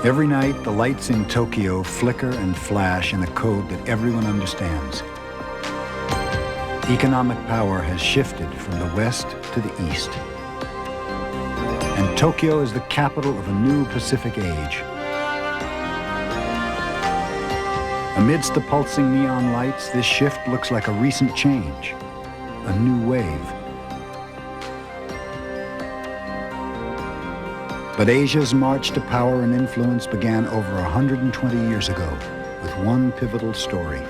Every night, the lights in Tokyo flicker and flash in a code that everyone understands. Economic power has shifted from the west to the east. And Tokyo is the capital of a new Pacific age. Amidst the pulsing neon lights, this shift looks like a recent change, a new wave. But Asia's march to power and influence began over 120 years ago with one pivotal story.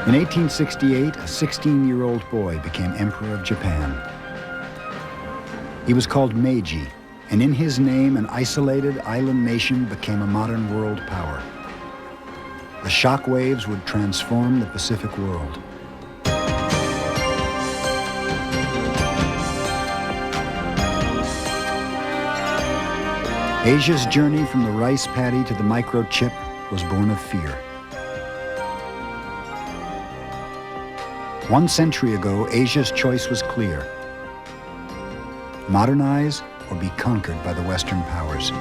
In 1868, a 16-year-old boy became Emperor of Japan. He was called Meiji, and in his name, an isolated island nation became a modern world power. The shock waves would transform the Pacific world. Asia's journey from the rice paddy to the microchip was born of fear. 1 century ago, Asia's choice was clear: modernize or be conquered by the Western powers.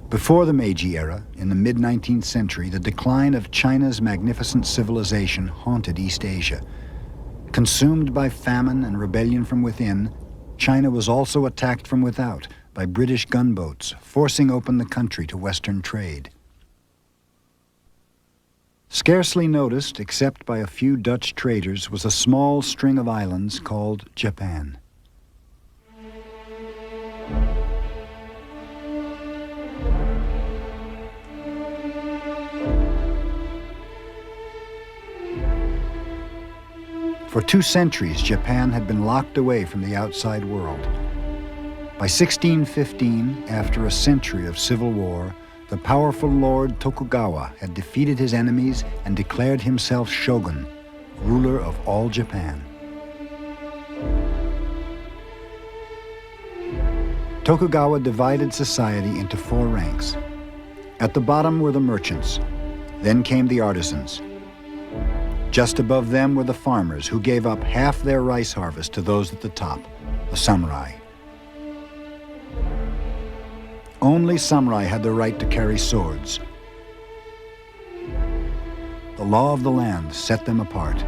Before the Meiji era, in the mid-19th century, the decline of China's magnificent civilization haunted East Asia. Consumed by famine and rebellion from within, China was also attacked from without by British gunboats, forcing open the country to Western trade. Scarcely noticed, except by a few Dutch traders, was a small string of islands called Japan. For 2 centuries, Japan had been locked away from the outside world. By 1615, after a century of civil war, the powerful Lord Tokugawa had defeated his enemies and declared himself shogun, ruler of all Japan. Tokugawa divided society into 4 ranks. At the bottom were the merchants. Then came the artisans. Just above them were the farmers, who gave up half their rice harvest to those at the top, the samurai. Only samurai had the right to carry swords. The law of the land set them apart.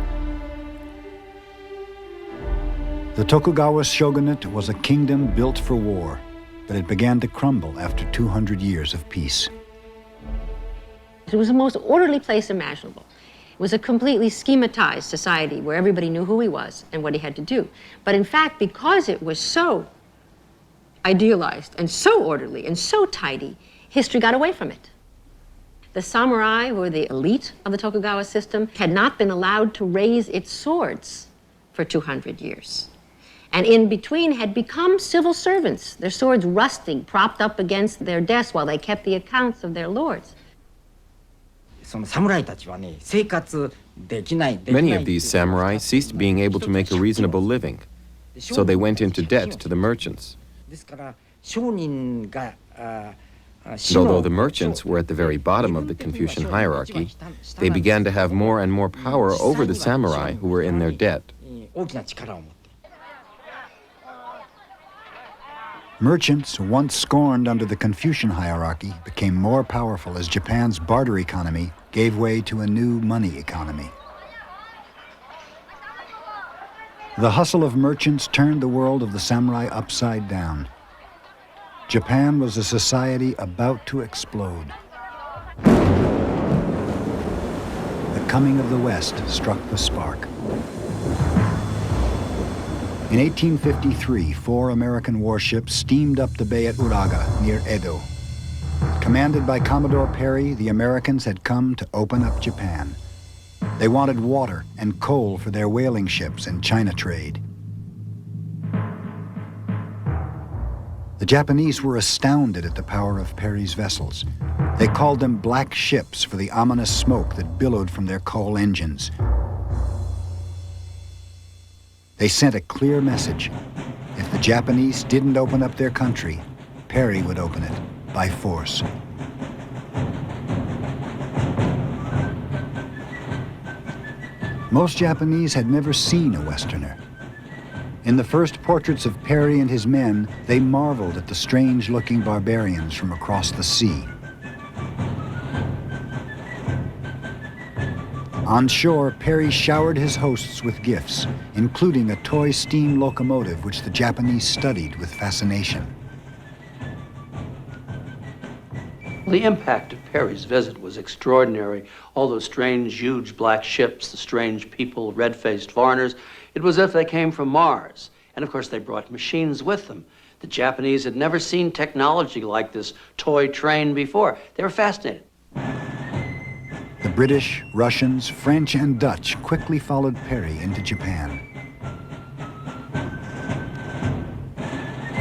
The Tokugawa shogunate was a kingdom built for war, but it began to crumble after 200 years of peace. It was the most orderly place imaginable. It was a completely schematized society where everybody knew who he was and what he had to do. But in fact, because it was so idealized and so orderly and so tidy, history got away from it. The samurai, who were the elite of the Tokugawa system, had not been allowed to raise its swords for 200 years. And in between had become civil servants, their swords rusting, propped up against their desks while they kept the accounts of their lords. Many of these samurai ceased being able to make a reasonable living, so they went into debt to the merchants. And although the merchants were at the very bottom of the Confucian hierarchy, they began to have more and more power over the samurai who were in their debt. Merchants, once scorned under the Confucian hierarchy, became more powerful as Japan's barter economy gave way to a new money economy. The hustle of merchants turned the world of the samurai upside down. Japan was a society about to explode. The coming of the West struck the spark. In 1853, 4 American warships steamed up the bay at Uraga, near Edo. Commanded by Commodore Perry, the Americans had come to open up Japan, They wanted water and coal for their whaling ships and China trade. The Japanese were astounded at the power of Perry's vessels. They called them black ships for the ominous smoke that billowed from their coal engines. They sent a clear message. If the Japanese didn't open up their country, Perry would open it by force. Most Japanese had never seen a Westerner. In the first portraits of Perry and his men, they marveled at the strange-looking barbarians from across the sea. On shore, Perry showered his hosts with gifts, including a toy steam locomotive which the Japanese studied with fascination. The impact of Perry's visit was extraordinary. All those strange, huge black ships, the strange people, red-faced foreigners, it was as if they came from Mars. And of course, they brought machines with them. The Japanese had never seen technology like this toy train before. They were fascinated. The British, Russians, French, and Dutch quickly followed Perry into Japan.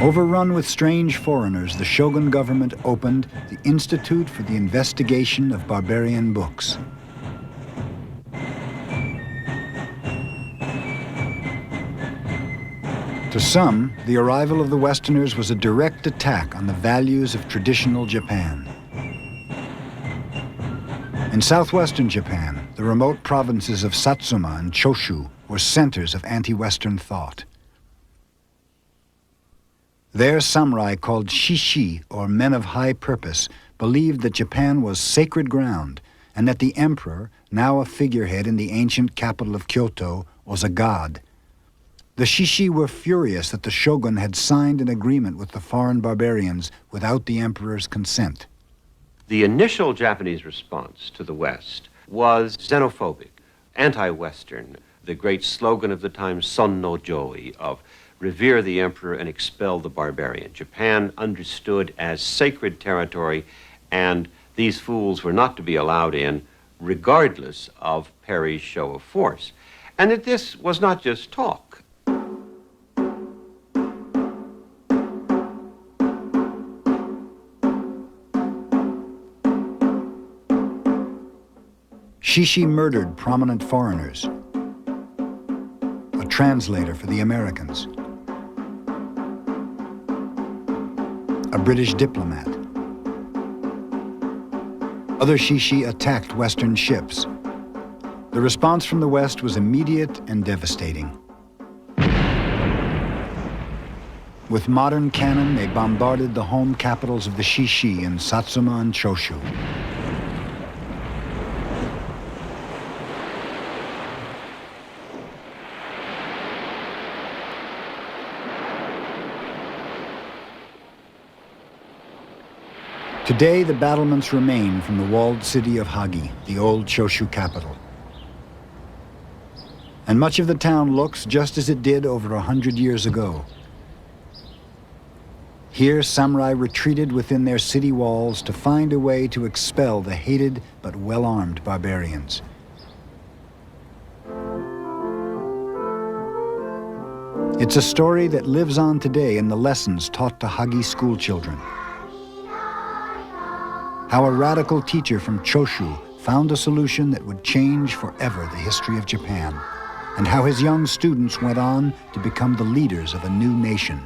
Overrun with strange foreigners, the Shogun government opened the Institute for the Investigation of Barbarian Books. To some, the arrival of the Westerners was a direct attack on the values of traditional Japan. In southwestern Japan, the remote provinces of Satsuma and Choshu were centers of anti-Western thought. Their samurai, called shishi, or men of high purpose, believed that Japan was sacred ground and that the emperor, now a figurehead in the ancient capital of Kyoto, was a god. The shishi were furious that the shogun had signed an agreement with the foreign barbarians without the emperor's consent. The initial Japanese response to the West was xenophobic, anti-Western. The great slogan of the time, Son no Joi, of revere the emperor and expel the barbarian. Japan understood as sacred territory, and these fools were not to be allowed in, regardless of Perry's show of force. And that this was not just talk. Shishi murdered prominent foreigners, a translator for the Americans, a British diplomat. Other shishi attacked Western ships. The response from the West was immediate and devastating. With modern cannon, they bombarded the home capitals of the shishi in Satsuma and Choshu. Today, the battlements remain from the walled city of Hagi, the old Choshu capital. And much of the town looks just as it did over 100 years ago. Here, samurai retreated within their city walls to find a way to expel the hated but well-armed barbarians. It's a story that lives on today in the lessons taught to Hagi school children. How a radical teacher from Choshu found a solution that would change forever the history of Japan, and how his young students went on to become the leaders of a new nation.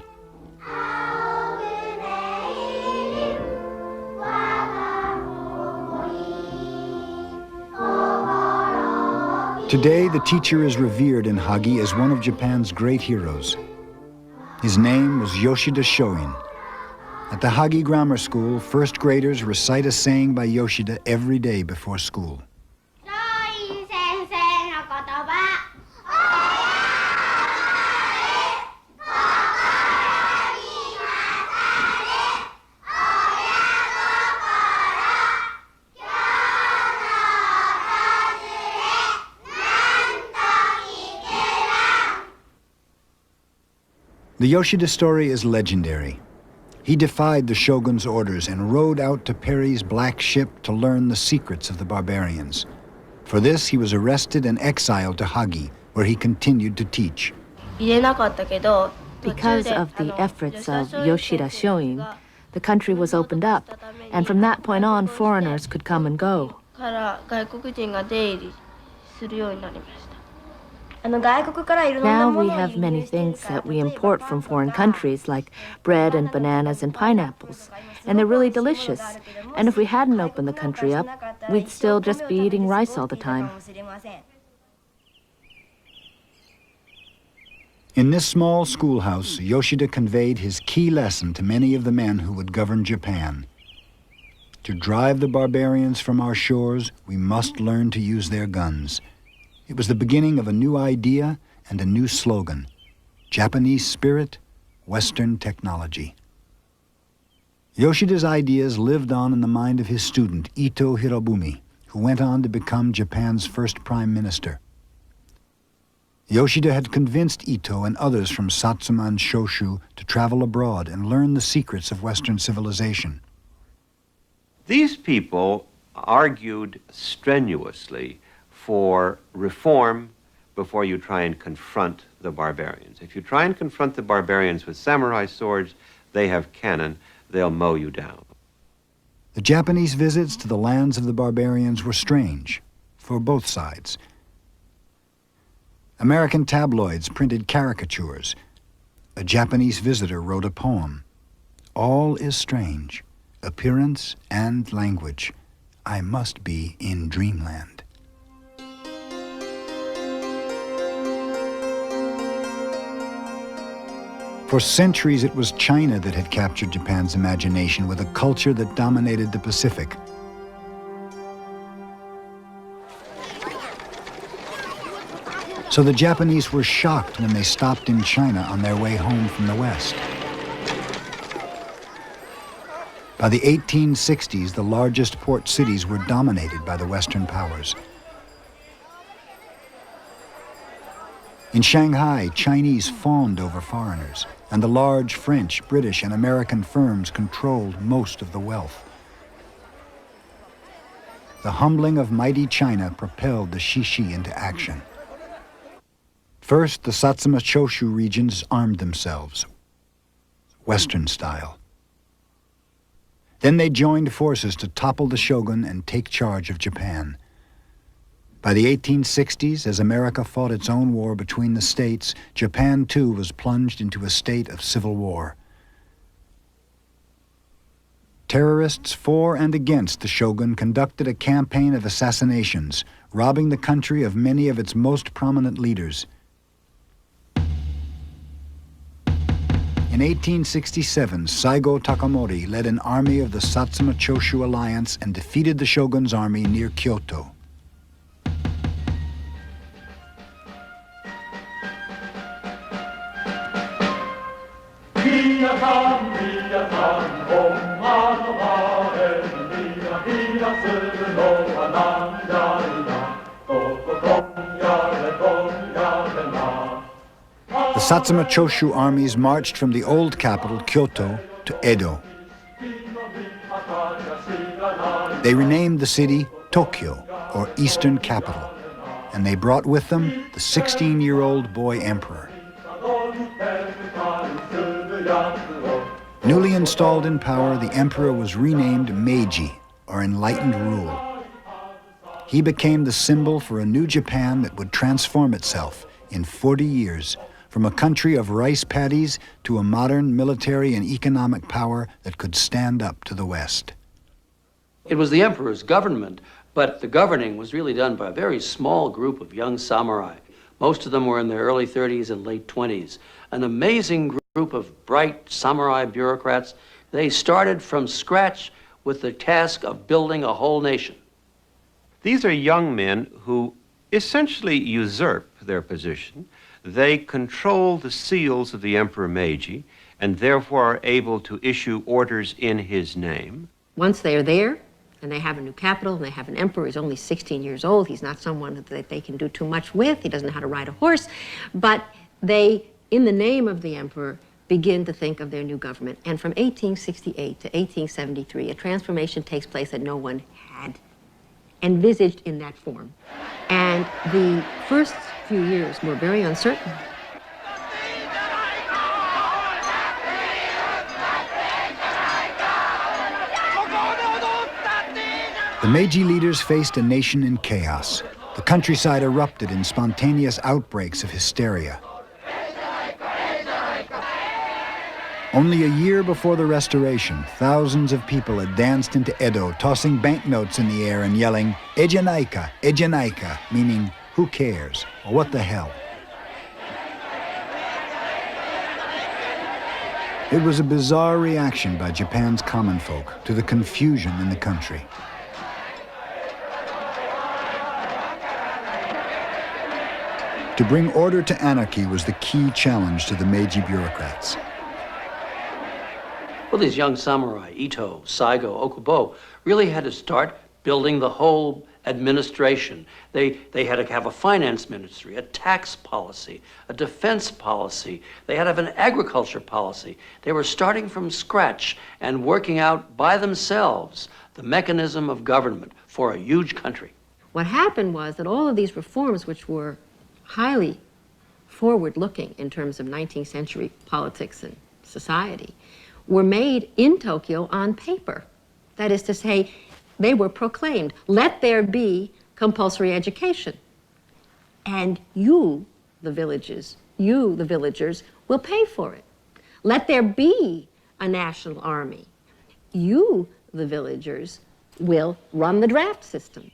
Today, the teacher is revered in Hagi as one of Japan's great heroes. His name was Yoshida Shoin. At the Hagi Grammar School, first graders recite a saying by Yoshida every day before school. The Yoshida story is legendary. He defied the shogun's orders and rowed out to Perry's black ship to learn the secrets of the barbarians. For this, he was arrested and exiled to Hagi, where he continued to teach. Because of the efforts of Yoshida Shoin, the country was opened up, and from that point on, foreigners could come and go. Now we have many things that we import from foreign countries, like bread and bananas and pineapples, and they're really delicious. And if we hadn't opened the country up, we'd still just be eating rice all the time. In this small schoolhouse, Yoshida conveyed his key lesson to many of the men who would govern Japan. To drive the barbarians from our shores, we must learn to use their guns. It was the beginning of a new idea and a new slogan: Japanese spirit, Western technology. Yoshida's ideas lived on in the mind of his student, Ito Hirobumi, who went on to become Japan's first prime minister. Yoshida had convinced Ito and others from Satsuma and Shoshu to travel abroad and learn the secrets of Western civilization. These people argued strenuously for reform before you try and confront the barbarians. If you try and confront the barbarians with samurai swords, they have cannon, they'll mow you down. The Japanese visits to the lands of the barbarians were strange, for both sides. American tabloids printed caricatures. A Japanese visitor wrote a poem. All is strange, appearance and language. I must be in dreamland. For centuries, it was China that had captured Japan's imagination with a culture that dominated the Pacific. So the Japanese were shocked when they stopped in China on their way home from the West. By the 1860s, the largest port cities were dominated by the Western powers. In Shanghai, Chinese fawned over foreigners, and the large French, British, and American firms controlled most of the wealth. The humbling of mighty China propelled the Shishi into action. First, the Satsuma Choshu regions armed themselves, Western style. Then they joined forces to topple the shogun and take charge of Japan. By the 1860s, as America fought its own war between the states, Japan too was plunged into a state of civil war. Terrorists for and against the shogun conducted a campaign of assassinations, robbing the country of many of its most prominent leaders. In 1867, Saigo Takamori led an army of the Satsuma Choshu alliance and defeated the shogun's army near Kyoto. The Satsuma Choshu armies marched from the old capital, Kyoto, to Edo. They renamed the city Tokyo, or Eastern Capital, and they brought with them the 16-year-old boy emperor. Newly installed in power, the emperor was renamed Meiji, or Enlightened Rule. He became the symbol for a new Japan that would transform itself in 40 years, from a country of rice paddies to a modern military and economic power that could stand up to the West. It was the emperor's government, but the governing was really done by a very small group of young samurai. Most of them were in their early 30s and late 20s. An amazing group of bright samurai bureaucrats. They started from scratch with the task of building a whole nation. These are young men who essentially usurp their position. They control the seals of the Emperor Meiji and therefore are able to issue orders in his name. Once they are there, and they have a new capital, and they have an emperor who's only 16 years old, he's not someone that they can do too much with, he doesn't know how to ride a horse, but they, in the name of the emperor, begin to think of their new government. And from 1868 to 1873, a transformation takes place that no one had envisaged in that form. And the first few years were very uncertain. The Meiji leaders faced a nation in chaos. The countryside erupted in spontaneous outbreaks of hysteria. Only a year before the restoration, thousands of people had danced into Edo, tossing banknotes in the air and yelling, "Ejanaika, Ejanaika," meaning, who cares, or what the hell. It was a bizarre reaction by Japan's common folk to the confusion in the country. To bring order to anarchy was the key challenge to the Meiji bureaucrats. Well, these young samurai, Ito, Saigo, Okubo, really had to start building the whole administration. They had to have a finance ministry, a tax policy, a defense policy. They had to have an agriculture policy. They were starting from scratch and working out by themselves the mechanism of government for a huge country. What happened was that all of these reforms, which were highly forward-looking in terms of 19th century politics and society, were made in Tokyo on paper. That is to say, they were proclaimed, let there be compulsory education. And you, the villagers, will pay for it. Let there be a national army. You, the villagers, will run the draft system.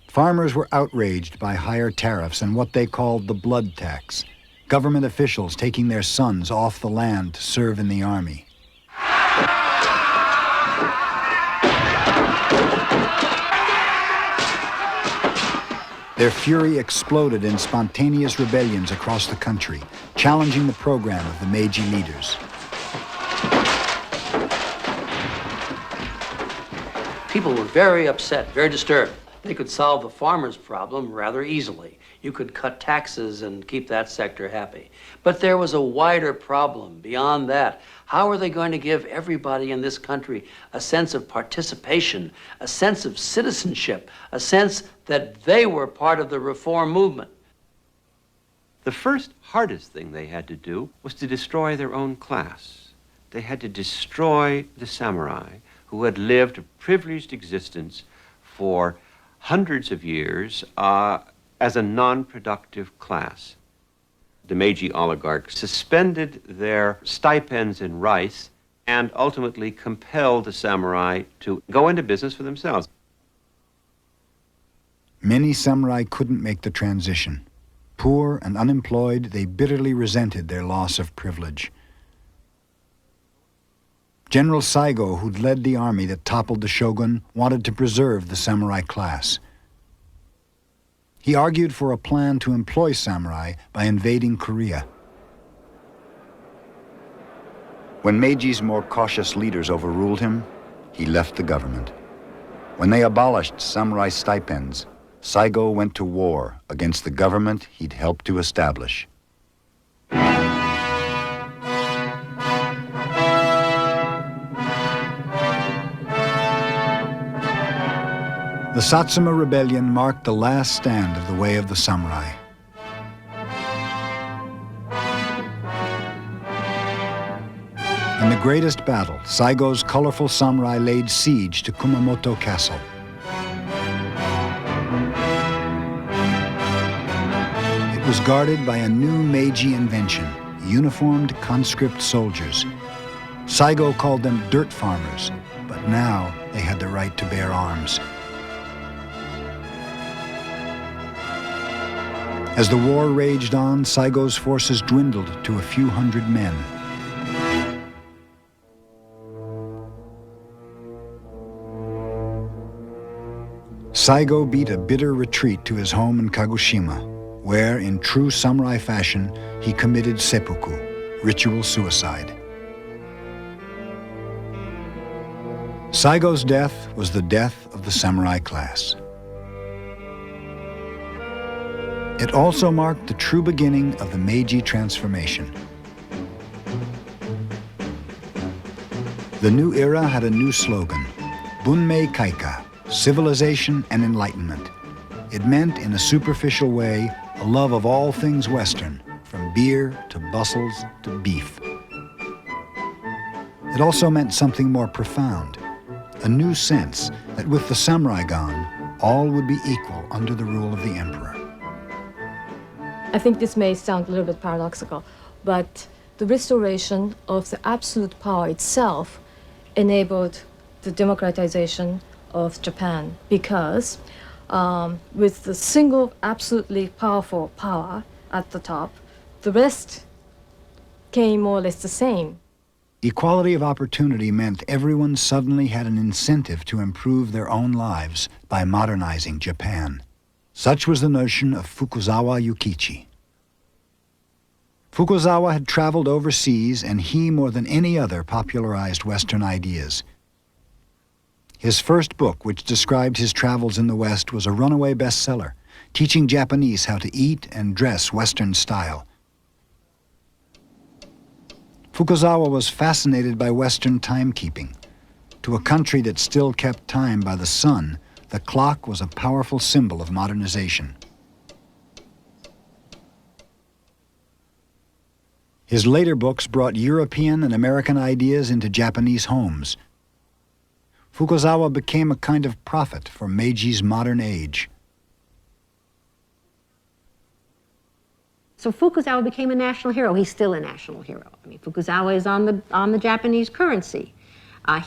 Farmers were outraged by higher tariffs and what they called the blood tax. Government officials taking their sons off the land to serve in the army. Their fury exploded in spontaneous rebellions across the country, challenging the program of the Meiji leaders. People were very upset, very disturbed. They could solve the farmers' problem rather easily. You could cut taxes and keep that sector happy. But there was a wider problem beyond that. How are they going to give everybody in this country a sense of participation, a sense of citizenship, a sense that they were part of the reform movement? The first hardest thing they had to do was to destroy their own class. They had to destroy the samurai who had lived a privileged existence for hundreds of years as a non-productive class. The Meiji oligarchs suspended their stipends in rice and ultimately compelled the samurai to go into business for themselves. Many samurai couldn't make the transition. Poor and unemployed, they bitterly resented their loss of privilege. General Saigo, who'd led the army that toppled the shogun, wanted to preserve the samurai class. He argued for a plan to employ samurai by invading Korea. When Meiji's more cautious leaders overruled him, he left the government. When they abolished samurai stipends, Saigo went to war against the government he'd helped to establish. The Satsuma Rebellion marked the last stand of the way of the samurai. In the greatest battle, Saigo's colorful samurai laid siege to Kumamoto Castle. It was guarded by a new Meiji invention, uniformed conscript soldiers. Saigo called them dirt farmers, but now they had the right to bear arms. As the war raged on, Saigo's forces dwindled to a few hundred men. Saigo beat a bitter retreat to his home in Kagoshima, where, in true samurai fashion, he committed seppuku, ritual suicide. Saigo's death was the death of the samurai class. It also marked the true beginning of the Meiji transformation. The new era had a new slogan, Bunmei Kaika, civilization and enlightenment. It meant, in a superficial way, a love of all things Western, from beer to bustles to beef. It also meant something more profound, a new sense that with the samurai gone, all would be equal under the rule of the emperor. I think this may sound a little bit paradoxical, but the restoration of the absolute power itself enabled the democratization of Japan, because with the single absolutely powerful power at the top, the rest came more or less the same. Equality of opportunity meant everyone suddenly had an incentive to improve their own lives by modernizing Japan. Such was the notion of Fukuzawa Yukichi. Fukuzawa had traveled overseas, and he, more than any other, popularized Western ideas. His first book, which described his travels in the West, was a runaway bestseller, teaching Japanese how to eat and dress Western style. Fukuzawa was fascinated by Western timekeeping. To a country that still kept time by the sun, the clock was a powerful symbol of modernization. His later books brought European and American ideas into Japanese homes. Fukuzawa became a kind of prophet for Meiji's modern age. So Fukuzawa became a national hero. He's still a national hero. I mean, Fukuzawa is on the Japanese currency.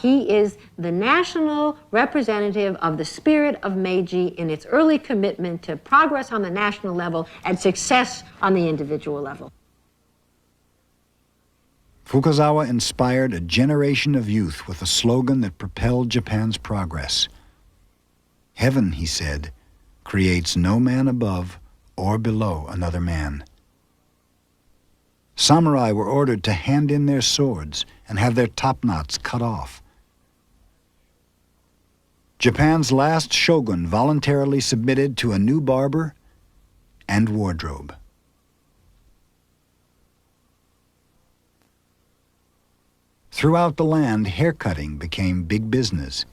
He is the national representative of the spirit of Meiji in its early commitment to progress on the national level and success on the individual level. Fukuzawa inspired a generation of youth with a slogan that propelled Japan's progress. Heaven, he said, creates no man above or below another man. Samurai were ordered to hand in their swords and have their topknots cut off. Japan's last shogun voluntarily submitted to a new barber and wardrobe. Throughout the land, haircutting became big business,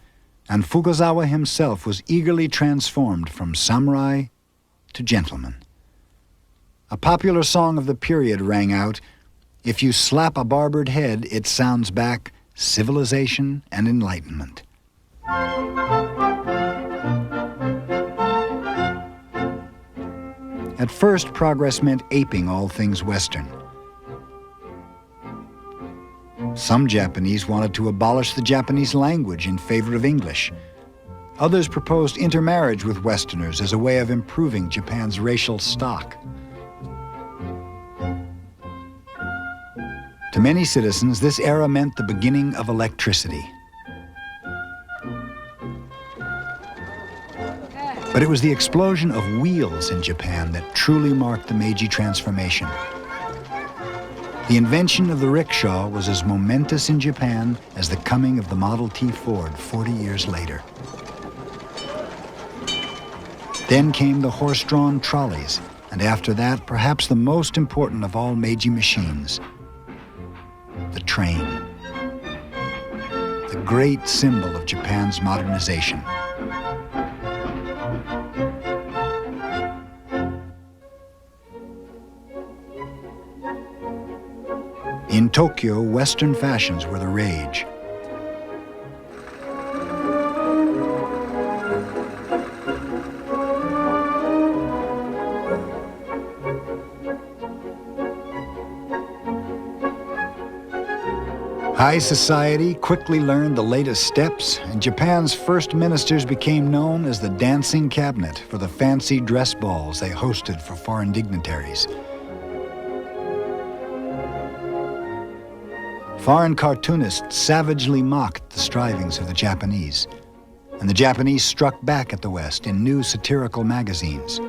and Fukuzawa himself was eagerly transformed from samurai to gentleman. A popular song of the period rang out, "If you slap a barbered head, it sounds back civilization and enlightenment." At first, progress meant aping all things Western. Some Japanese wanted to abolish the Japanese language in favor of English. Others proposed intermarriage with Westerners as a way of improving Japan's racial stock. To many citizens, this era meant the beginning of electricity. But it was the explosion of wheels in Japan that truly marked the Meiji transformation. The invention of the rickshaw was as momentous in Japan as the coming of the Model T Ford 40 years later. Then came the horse-drawn trolleys, and after that, perhaps the most important of all Meiji machines, the train. The great symbol of Japan's modernization. In Tokyo, Western fashions were the rage. High society quickly learned the latest steps, and Japan's first ministers became known as the dancing cabinet for the fancy dress balls they hosted for foreign dignitaries. Foreign cartoonists savagely mocked the strivings of the Japanese, and the Japanese struck back at the West in new satirical magazines.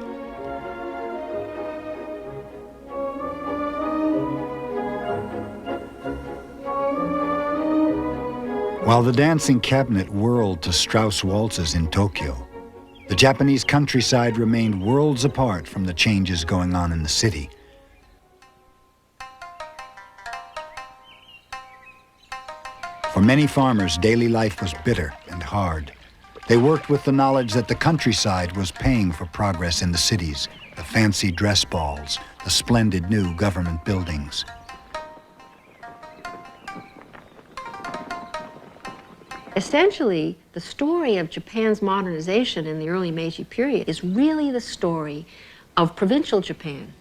While the dancing cabinet whirled to Strauss waltzes in Tokyo, the Japanese countryside remained worlds apart from the changes going on in the city. For many farmers, daily life was bitter and hard. They worked with the knowledge that the countryside was paying for progress in the cities, the fancy dress balls, the splendid new government buildings. Essentially, the story of Japan's modernization in the early Meiji period is really the story of provincial Japan.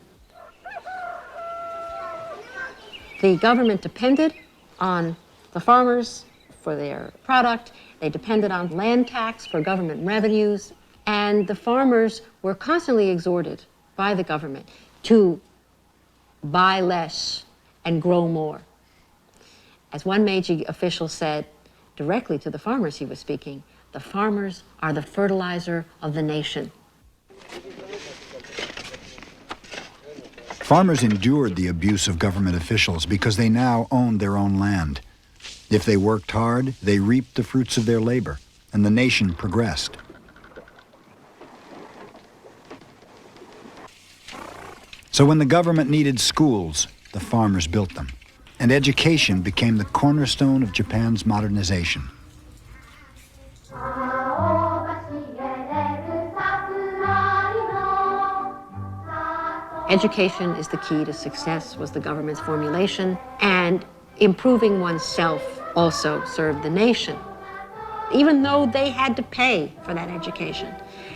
The government depended on the farmers for their product. They depended on land tax for government revenues. And the farmers were constantly exhorted by the government to buy less and grow more. As one Meiji official said, directly to the farmers he was speaking, the farmers are the fertilizer of the nation. Farmers endured the abuse of government officials because they now owned their own land. If they worked hard, they reaped the fruits of their labor, and the nation progressed. So when the government needed schools, the farmers built them, and education became the cornerstone of Japan's modernization. Education is the key to success, was the government's formulation, and improving oneself also served the nation. Even though they had to pay for that education,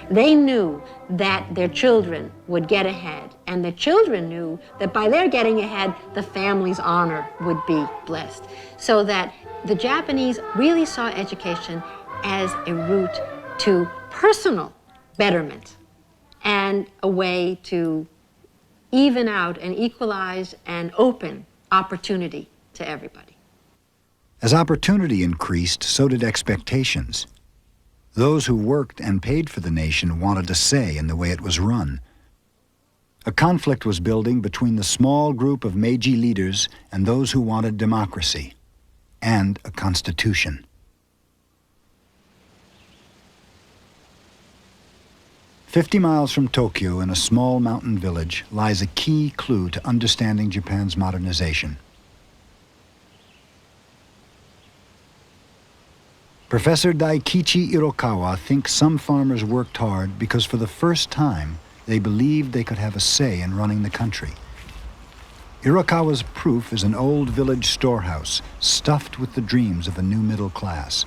they knew that their children would get ahead, and the children knew that by their getting ahead, the family's honor would be blessed. So that the Japanese really saw education as a route to personal betterment and a way to even out and equalize and open opportunity to everybody. As opportunity increased, so did expectations. Those who worked and paid for the nation wanted a say in the way it was run. A conflict was building between the small group of Meiji leaders and those who wanted democracy and a constitution. "50 miles from Tokyo, in a small mountain village, lies a key clue to understanding Japan's modernization. Professor Daikichi Irokawa thinks some farmers worked hard because for the first time they believed they could have a say in running the country. Irokawa's proof is an old village storehouse stuffed with the dreams of a new middle class.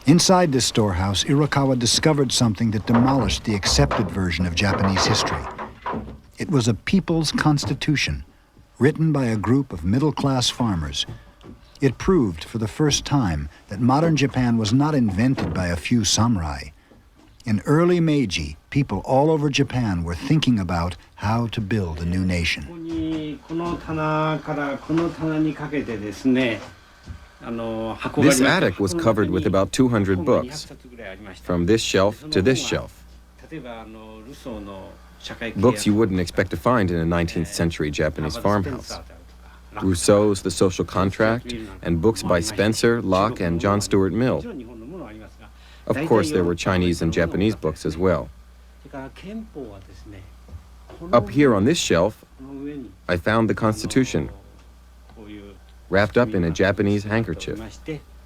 Inside this storehouse, Irokawa discovered something that demolished the accepted version of Japanese history. It was a people's constitution, written by a group of middle-class farmers. It proved for the first time that modern Japan was not invented by a few samurai. In early Meiji, people all over Japan were thinking about how to build a new nation. This attic was covered with about 200 books, from this shelf to this shelf. Books you wouldn't expect to find in a 19th century Japanese farmhouse. Rousseau's The Social Contract, and books by Spencer, Locke, and John Stuart Mill. Of course, there were Chinese and Japanese books as well. Up here on this shelf, I found the Constitution, wrapped up in a Japanese handkerchief.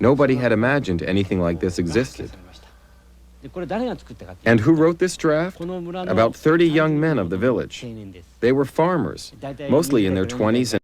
Nobody had imagined anything like this existed. And who wrote this draft? About 30 young men of the village. They were farmers, mostly in their 20s and